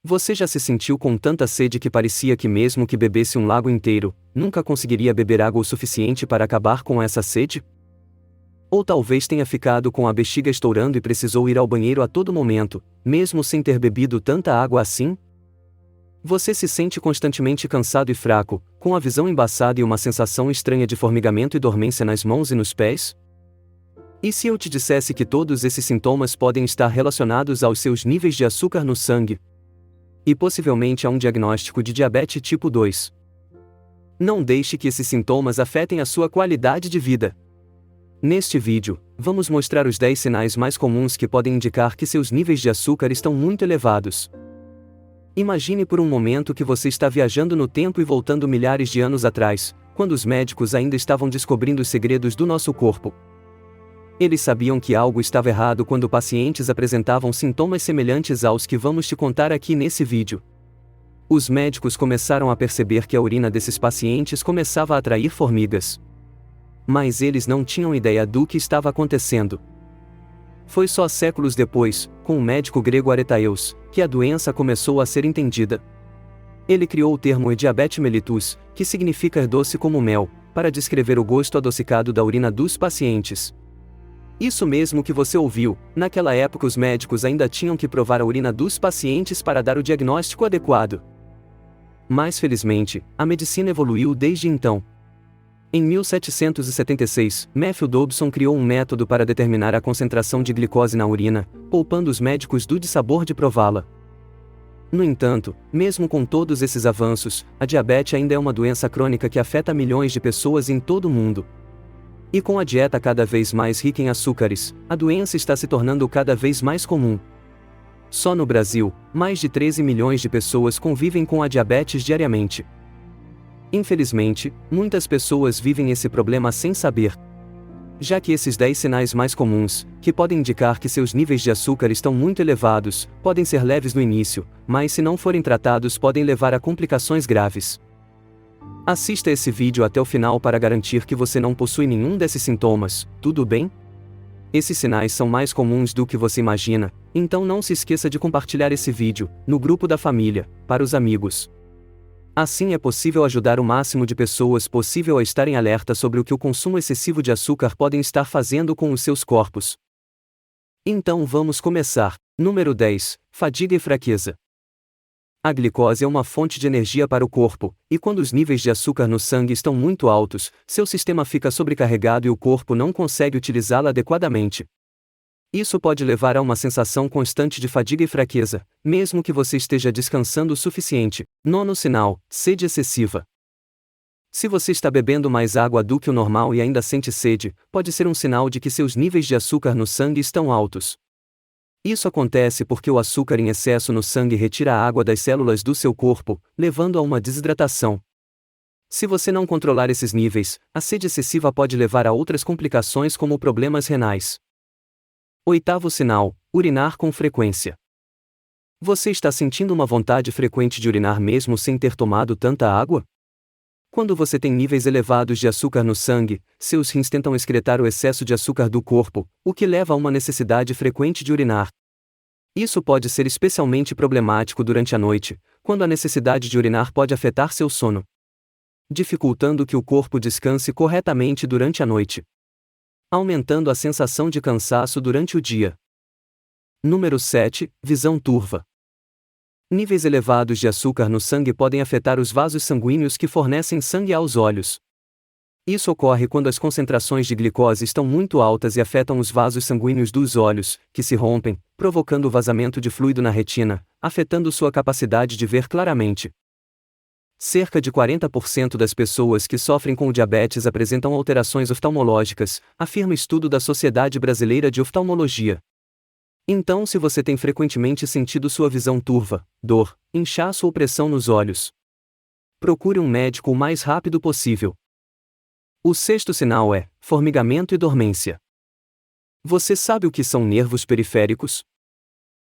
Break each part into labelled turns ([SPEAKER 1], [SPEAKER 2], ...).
[SPEAKER 1] Você já se sentiu com tanta sede que parecia que mesmo que bebesse um lago inteiro, nunca conseguiria beber água o suficiente para acabar com essa sede? Ou talvez tenha ficado com a bexiga estourando e precisou ir ao banheiro a todo momento, mesmo sem ter bebido tanta água assim? Você se sente constantemente cansado e fraco, com a visão embaçada e uma sensação estranha de formigamento e dormência nas mãos e nos pés? E se eu te dissesse que todos esses sintomas podem estar relacionados aos seus níveis de açúcar no sangue? E possivelmente a um diagnóstico de diabetes tipo 2. Não deixe que esses sintomas afetem a sua qualidade de vida. Neste vídeo, vamos mostrar os 10 sinais mais comuns que podem indicar que seus níveis de açúcar estão muito elevados. Imagine por um momento que você está viajando no tempo e voltando milhares de anos atrás, quando os médicos ainda estavam descobrindo os segredos do nosso corpo. Eles sabiam que algo estava errado quando pacientes apresentavam sintomas semelhantes aos que vamos te contar aqui nesse vídeo. Os médicos começaram a perceber que a urina desses pacientes começava a atrair formigas. Mas eles não tinham ideia do que estava acontecendo. Foi só séculos depois, com o médico grego Aretaeus, que a doença começou a ser entendida. Ele criou o termo diabetes mellitus, que significa doce como mel, para descrever o gosto adocicado da urina dos pacientes. Isso mesmo que você ouviu, naquela época os médicos ainda tinham que provar a urina dos pacientes para dar o diagnóstico adequado. Mas felizmente, a medicina evoluiu desde então. Em 1776, Matthew Dobson criou um método para determinar a concentração de glicose na urina, poupando os médicos do dissabor de prová-la. No entanto, mesmo com todos esses avanços, a diabetes ainda é uma doença crônica que afeta milhões de pessoas em todo o mundo. E com a dieta cada vez mais rica em açúcares, a doença está se tornando cada vez mais comum. Só no Brasil, mais de 13 milhões de pessoas convivem com a diabetes diariamente. Infelizmente, muitas pessoas vivem esse problema sem saber. Já que esses 10 sinais mais comuns, que podem indicar que seus níveis de açúcar estão muito elevados, podem ser leves no início, mas se não forem tratados podem levar a complicações graves. Assista esse vídeo até o final para garantir que você não possui nenhum desses sintomas, tudo bem? Esses sinais são mais comuns do que você imagina, então não se esqueça de compartilhar esse vídeo, no grupo da família, para os amigos. Assim é possível ajudar o máximo de pessoas possível a estarem alerta sobre o que o consumo excessivo de açúcar podem estar fazendo com os seus corpos. Então vamos começar. Número 10. Fadiga e fraqueza. A glicose é uma fonte de energia para o corpo, e quando os níveis de açúcar no sangue estão muito altos, seu sistema fica sobrecarregado e o corpo não consegue utilizá-la adequadamente. Isso pode levar a uma sensação constante de fadiga e fraqueza, mesmo que você esteja descansando o suficiente. Nono sinal: sede excessiva. Se você está bebendo mais água do que o normal e ainda sente sede, pode ser um sinal de que seus níveis de açúcar no sangue estão altos. Isso acontece porque o açúcar em excesso no sangue retira a água das células do seu corpo, levando a uma desidratação. Se você não controlar esses níveis, a sede excessiva pode levar a outras complicações como problemas renais. Oitavo sinal: urinar com frequência. Você está sentindo uma vontade frequente de urinar mesmo sem ter tomado tanta água? Quando você tem níveis elevados de açúcar no sangue, seus rins tentam excretar o excesso de açúcar do corpo, o que leva a uma necessidade frequente de urinar. Isso pode ser especialmente problemático durante a noite, quando a necessidade de urinar pode afetar seu sono, dificultando que o corpo descanse corretamente durante a noite, aumentando a sensação de cansaço durante o dia. Número 7. Visão turva. Níveis elevados de açúcar no sangue podem afetar os vasos sanguíneos que fornecem sangue aos olhos. Isso ocorre quando as concentrações de glicose estão muito altas e afetam os vasos sanguíneos dos olhos, que se rompem, provocando o vazamento de fluido na retina, afetando sua capacidade de ver claramente. Cerca de 40% das pessoas que sofrem com o diabetes apresentam alterações oftalmológicas, afirma estudo da Sociedade Brasileira de Oftalmologia. Então, se você tem frequentemente sentido sua visão turva, dor, inchaço ou pressão nos olhos, procure um médico o mais rápido possível. O sexto sinal é formigamento e dormência. Você sabe o que são nervos periféricos?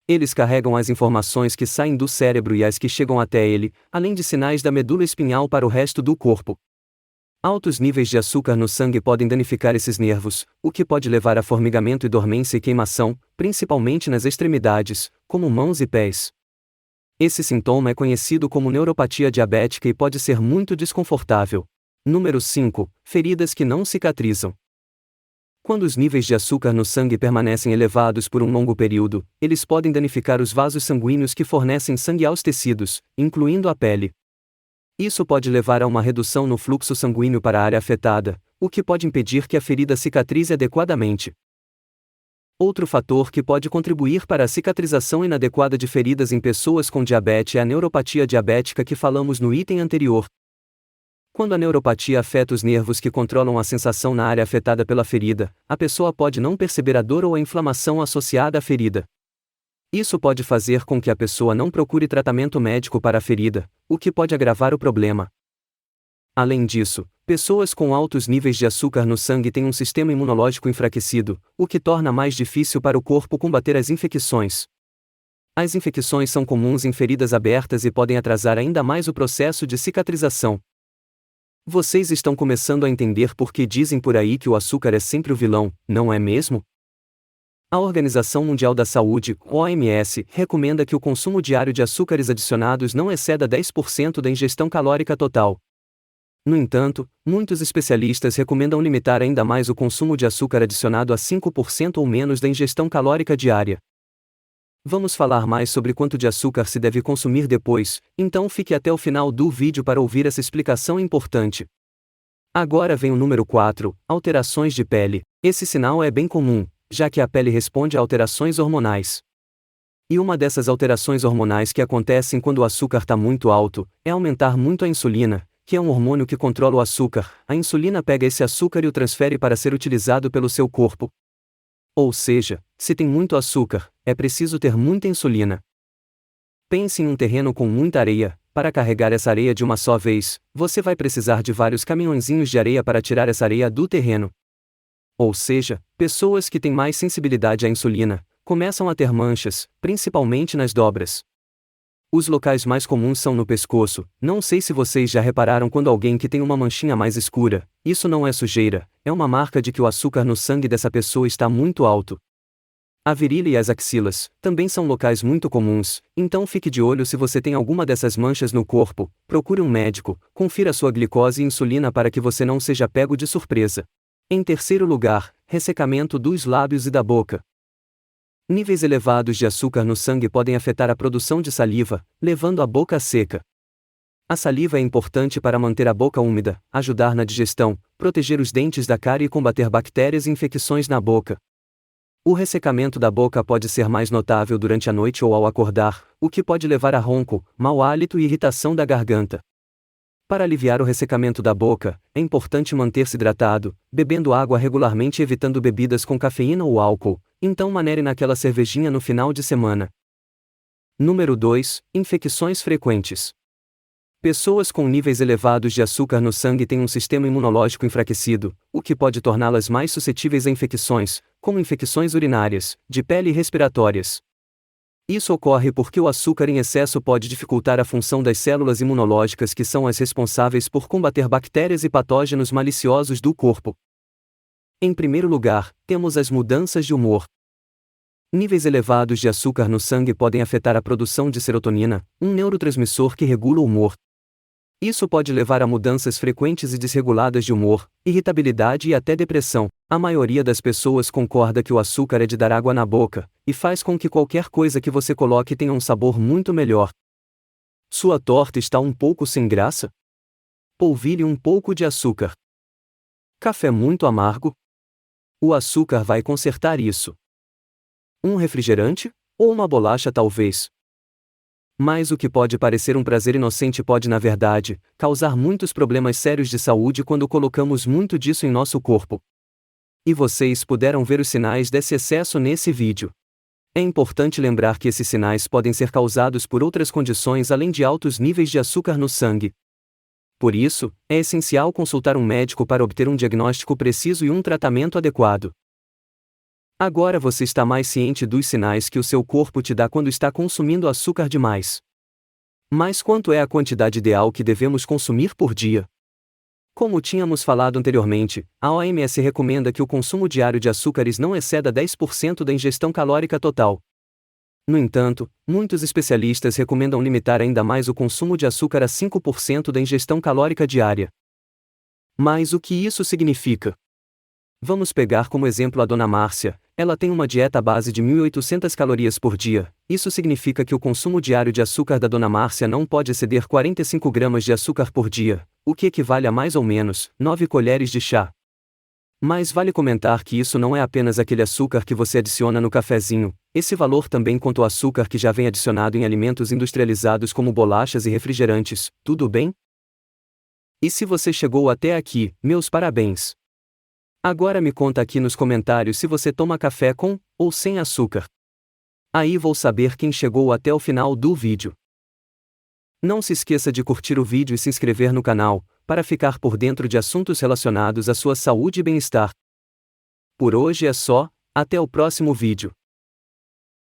[SPEAKER 1] Eles carregam as informações que saem do cérebro e as que chegam até ele, além de sinais da medula espinhal para o resto do corpo. Altos níveis de açúcar no sangue podem danificar esses nervos, o que pode levar a formigamento e dormência e queimação, principalmente nas extremidades, como mãos e pés. Esse sintoma é conhecido como neuropatia diabética e pode ser muito desconfortável. Número 5. Feridas que não cicatrizam. Quando os níveis de açúcar no sangue permanecem elevados por um longo período, eles podem danificar os vasos sanguíneos que fornecem sangue aos tecidos, incluindo a pele. Isso pode levar a uma redução no fluxo sanguíneo para a área afetada, o que pode impedir que a ferida cicatrize adequadamente. Outro fator que pode contribuir para a cicatrização inadequada de feridas em pessoas com diabetes é a neuropatia diabética que falamos no item anterior. Quando a neuropatia afeta os nervos que controlam a sensação na área afetada pela ferida, a pessoa pode não perceber a dor ou a inflamação associada à ferida. Isso pode fazer com que a pessoa não procure tratamento médico para a ferida, o que pode agravar o problema. Além disso, pessoas com altos níveis de açúcar no sangue têm um sistema imunológico enfraquecido, o que torna mais difícil para o corpo combater as infecções. As infecções são comuns em feridas abertas e podem atrasar ainda mais o processo de cicatrização. Vocês estão começando a entender por que dizem por aí que o açúcar é sempre o vilão, não é mesmo? A Organização Mundial da Saúde, OMS, recomenda que o consumo diário de açúcares adicionados não exceda 10% da ingestão calórica total. No entanto, muitos especialistas recomendam limitar ainda mais o consumo de açúcar adicionado a 5% ou menos da ingestão calórica diária. Vamos falar mais sobre quanto de açúcar se deve consumir depois, então fique até o final do vídeo para ouvir essa explicação importante. Agora vem o número 4, alterações de pele. Esse sinal é bem comum, já que a pele responde a alterações hormonais. E uma dessas alterações hormonais que acontecem quando o açúcar está muito alto, é aumentar muito a insulina, que é um hormônio que controla o açúcar. A insulina pega esse açúcar e o transfere para ser utilizado pelo seu corpo. Ou seja, se tem muito açúcar, é preciso ter muita insulina. Pense em um terreno com muita areia. Para carregar essa areia de uma só vez, você vai precisar de vários caminhõezinhos de areia para tirar essa areia do terreno. Ou seja, pessoas que têm mais sensibilidade à insulina, começam a ter manchas, principalmente nas dobras. Os locais mais comuns são no pescoço. Não sei se vocês já repararam quando alguém que tem uma manchinha mais escura, isso não é sujeira, é uma marca de que o açúcar no sangue dessa pessoa está muito alto. A virilha e as axilas também são locais muito comuns, então fique de olho se você tem alguma dessas manchas no corpo, procure um médico, confira sua glicose e insulina para que você não seja pego de surpresa. Em terceiro lugar, ressecamento dos lábios e da boca. Níveis elevados de açúcar no sangue podem afetar a produção de saliva, levando a boca seca. A saliva é importante para manter a boca úmida, ajudar na digestão, proteger os dentes da cárie e combater bactérias e infecções na boca. O ressecamento da boca pode ser mais notável durante a noite ou ao acordar, o que pode levar a ronco, mau hálito e irritação da garganta. Para aliviar o ressecamento da boca, é importante manter-se hidratado, bebendo água regularmente e evitando bebidas com cafeína ou álcool, então manere naquela cervejinha no final de semana. Número 2. Infecções frequentes. Pessoas com níveis elevados de açúcar no sangue têm um sistema imunológico enfraquecido, o que pode torná-las mais suscetíveis a infecções, como infecções urinárias, de pele e respiratórias. Isso ocorre porque o açúcar em excesso pode dificultar a função das células imunológicas que são as responsáveis por combater bactérias e patógenos maliciosos do corpo. Em primeiro lugar, temos as mudanças de humor. Níveis elevados de açúcar no sangue podem afetar a produção de serotonina, um neurotransmissor que regula o humor. Isso pode levar a mudanças frequentes e desreguladas de humor, irritabilidade e até depressão. A maioria das pessoas concorda que o açúcar é de dar água na boca, e faz com que qualquer coisa que você coloque tenha um sabor muito melhor. Sua torta está um pouco sem graça? Polvilhe um pouco de açúcar. Café muito amargo? O açúcar vai consertar isso. Um refrigerante? Ou uma bolacha talvez? Mas o que pode parecer um prazer inocente pode na verdade, causar muitos problemas sérios de saúde quando colocamos muito disso em nosso corpo. E vocês puderam ver os sinais desse excesso nesse vídeo. É importante lembrar que esses sinais podem ser causados por outras condições além de altos níveis de açúcar no sangue. Por isso, é essencial consultar um médico para obter um diagnóstico preciso e um tratamento adequado. Agora você está mais ciente dos sinais que o seu corpo te dá quando está consumindo açúcar demais. Mas quanto é a quantidade ideal que devemos consumir por dia? Como tínhamos falado anteriormente, a OMS recomenda que o consumo diário de açúcares não exceda 10% da ingestão calórica total. No entanto, muitos especialistas recomendam limitar ainda mais o consumo de açúcar a 5% da ingestão calórica diária. Mas o que isso significa? Vamos pegar como exemplo a Dona Márcia. Ela tem uma dieta à base de 1.800 calorias por dia. Isso significa que o consumo diário de açúcar da Dona Márcia não pode exceder 45 gramas de açúcar por dia, o que equivale a mais ou menos 9 colheres de chá. Mas vale comentar que isso não é apenas aquele açúcar que você adiciona no cafezinho. Esse valor também conta o açúcar que já vem adicionado em alimentos industrializados como bolachas e refrigerantes, tudo bem? E se você chegou até aqui, meus parabéns! Agora me conta aqui nos comentários se você toma café com ou sem açúcar. Aí vou saber quem chegou até o final do vídeo. Não se esqueça de curtir o vídeo e se inscrever no canal, para ficar por dentro de assuntos relacionados à sua saúde e bem-estar. Por hoje é só, até o próximo vídeo.